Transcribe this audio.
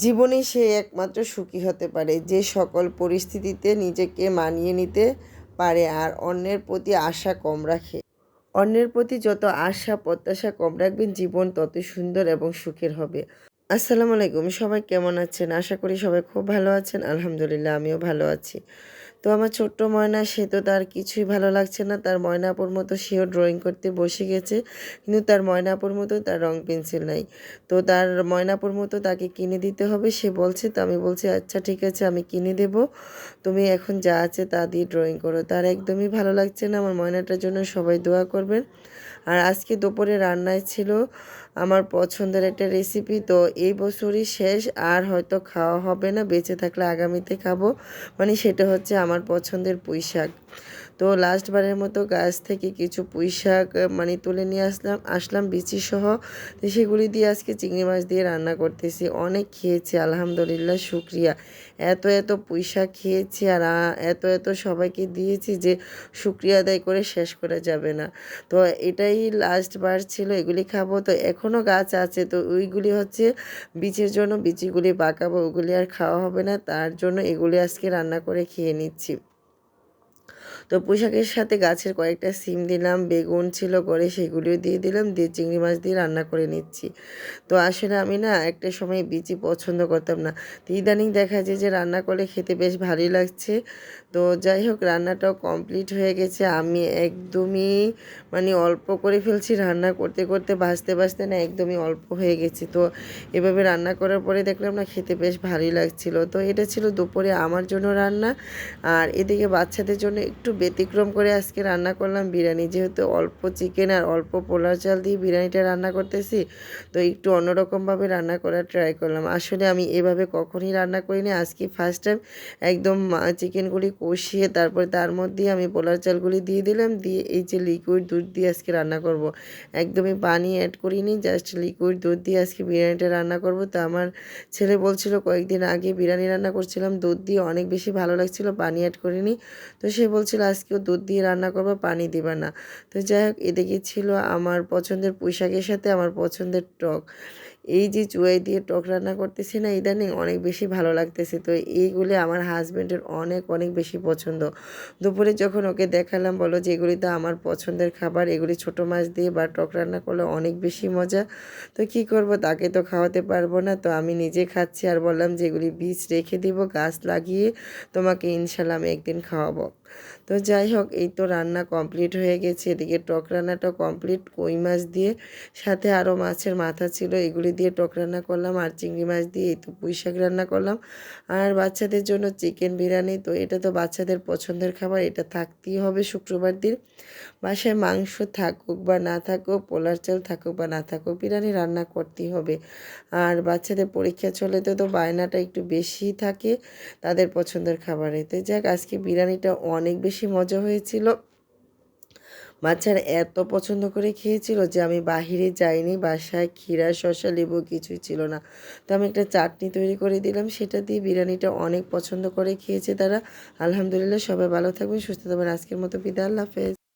জীবনে সে একমাত্র সুখী হতে পারে যে সকল পরিস্থিতিতে নিজেকে মানিয়ে নিতে পারে আর অন্যের প্রতি আশা কম রাখে। অন্যের প্রতি যত আশা প্রত্যাশা কম রাখবেন, জীবন তত সুন্দর এবং সুখের হবে। আসসালামু আলাইকুম, সবাই কেমন আছেন? আশা করি সবাই খুব ভালো আছেন। আলহামদুলিল্লাহ, আমিও ভালো আছি। তো আমার ছোট্ট ময়না, সে তো তার কিছুই ভালো লাগছে না। তার ময়নাপুর মতো সেও ড্রয়িং করতে বসে গেছে, কিন্তু তার ময়নাপুর মতো তার রং পেন্সিল নাই। তো তার ময়নাপুর মতো তাকে কিনে দিতে হবে সে বলছে। তো আমি বলছি আচ্ছা ঠিক আছে, আমি কিনে দেব, তুমি এখন যা আছে তা দিয়ে ড্রয়িং করো। তার একদমই ভালো লাগছে না। আমার ময়নাটার জন্য সবাই দোয়া করবেন। আর আজকে দুপুরে রান্নায় ছিল আমার পছন্দের একটা রেসিপি। তো এই বছরই শেষ, আর হয়তো খাওয়া হবে না, বেঁচে থাকলে আগামীতে খাবো। মানে সেটা হচ্ছে আমার পছন্দের পুঁই শাক। তো লাস্টবারের মতো গাছ থেকে কিছু পুঁই শাক মানে তুলে নিয়ে আসলাম বিচি সহ। তো সেগুলি দিয়ে আজকে চিংড়ি মাছ দিয়ে রান্না করতেছি। অনেক খেয়েছি, আলহামদুলিল্লাহ, শুকরিয়া। এত এত পুঁই শাক খেয়েছি আর এত এত সবাইকে দিয়েছি যে শুকরিয়া আদায় করে শেষ করা যাবে না। তো এটাই লাস্ট বার ছিল, এগুলি খাবো। তো এখনও গাছ আছে, তো ওইগুলি হচ্ছে বীজের জন্য, বীজগুলি পাকাবো, ওগুলি আর খাওয়া হবে না, তার জন্য এগুলি আজকে রান্না করে খেয়ে নিচ্ছি। তো পুঁইশাকের সাথে গাছের কয়েকটা সিম দিলাম, বেগুন ছিল করে সেগুলিও দিয়ে দিলাম, দিয়ে চিংড়ি মাছ দিয়ে রান্না করে নিচ্ছি। তো আসলে আমি না একটা সময় বিচি পছন্দ করতাম না, তো ইদানিং দেখা যায় যে রান্না করলে খেতে বেশ ভালোই লাগছে। তো যাই হোক, রান্নাটাও কমপ্লিট হয়ে গেছে। আমি একদমই মানে অল্প করে ফেলছি, রান্না করতে করতে ভাজতে ভাজতে না একদমই অল্প হয়ে গেছে। তো এভাবে রান্না করার পরে দেখলাম না খেতে বেশ ভালোই লাগছিল। তো এটা ছিল দুপুরে আমার জন্য রান্না। আর এদিকে বাচ্চাদের জন্য একটু ব্যতিক্রম করে আজকে রান্না করলাম বিরিয়ানি। যেহেতু অল্প চিকেন আর অল্প পোলার চাল দিয়ে বিরিয়ানিটা রান্না করতেছি, তো একটু অন্যরকমভাবে রান্না করার ট্রাই করলাম। আসলে আমি এভাবে কখনই রান্না করিনি, আজকে ফার্স্ট টাইম। একদম চিকেনগুলি কষিয়ে তারপরে তার মধ্যে আমি পোলার চালগুলি দিয়ে দিলাম, দিয়ে এই যে লিকুইড দুধ দিয়ে আজকে রান্না করব। একদমই পানি অ্যাড করিনি, জাস্ট লিকুইড দুধ দিয়ে আজকে বিরিয়ানিটা রান্না করব। তো আমার ছেলে বলছিল কয়েকদিন আগে বিরিয়ানি রান্না করছিলাম দুধ দিয়ে, অনেক বেশি ভালো লাগছিল, পানি অ্যাড করিনি। তো সে বলছিল আজকেও দুধ দিয়ে রান্না করবো, পানি দিবা না। তো যাই হোক, এদিকে ছিল আমার পছন্দের পুঁই শাকের সাথে আমার পছন্দের টক। এই যে চুয়াই দিয়ে টক রান্না করতেছি না ইদানিং, অনেক বেশি ভালো লাগতেছে। তো এইগুলি আমার হাজব্যান্ডের অনেক অনেক বেশি পছন্দ। দুপুরে যখন ওকে দেখালাম, বলো যে এগুলি তো আমার পছন্দের খাবার, এগুলি ছোটো মাছ দিয়ে বা টক রান্না করলে অনেক বেশি মজা। তো কি করব, তাকে তো খাওয়াতে পারবো না, তো আমি নিজে খাচ্ছি। আর বললাম যে এগুলি বীজ রেখে দিব, গাছ লাগিয়ে তোমাকে ইনশাল্লাহ আমি একদিন খাওয়াবো। তো যাই হোক, এই তো রান্না কমপ্লিট হয়ে গেছে। এদিকে টক রান্নাটা কমপ্লিট, কই মাছ দিয়ে, সাথে আরও মাছের মাথা ছিল, এগুলি দিয়ে টক রান্না করলাম। আর চিংড়ি মাছ দিয়ে এই তো পুঁই শাক রান্না করলাম। আর বাচ্চাদের জন্য চিকেন বিরিয়ানি। তো এটা তো বাচ্চাদের পছন্দের খাবার, এটা থাকতেই হবে শুক্রবার দিন। বাসায় মাংস থাকুক বা না থাকুক, পোলার চাল থাকুক বা না থাকুক, বিরিয়ানি রান্না করতেই হবে। আর বাচ্চাদের পরীক্ষা চলে তো বায়নাটা একটু বেশিই থাকে তাদের পছন্দের খাবারে। তো যাক, আজকে বিরিয়ানিটা অনেক বেশি মজা হয়েছিল। বাচ্চারা এত পছন্দ করে খেয়েছিল যে আমি বাহিরে যাইনি, বাসায় ক্ষীরা শসা লেবু কিছুই ছিল না। তো আমি একটা চাটনি তৈরি করে দিলাম, সেটা দিয়ে বিরিয়ানিটা অনেক পছন্দ করে খেয়েছে তারা। আলহামদুলিল্লাহ, সবাই ভালো থাকবেন, সুস্থ থাকবেন। আজকের মতো বিদায়, আল্লাহ হাফেজ।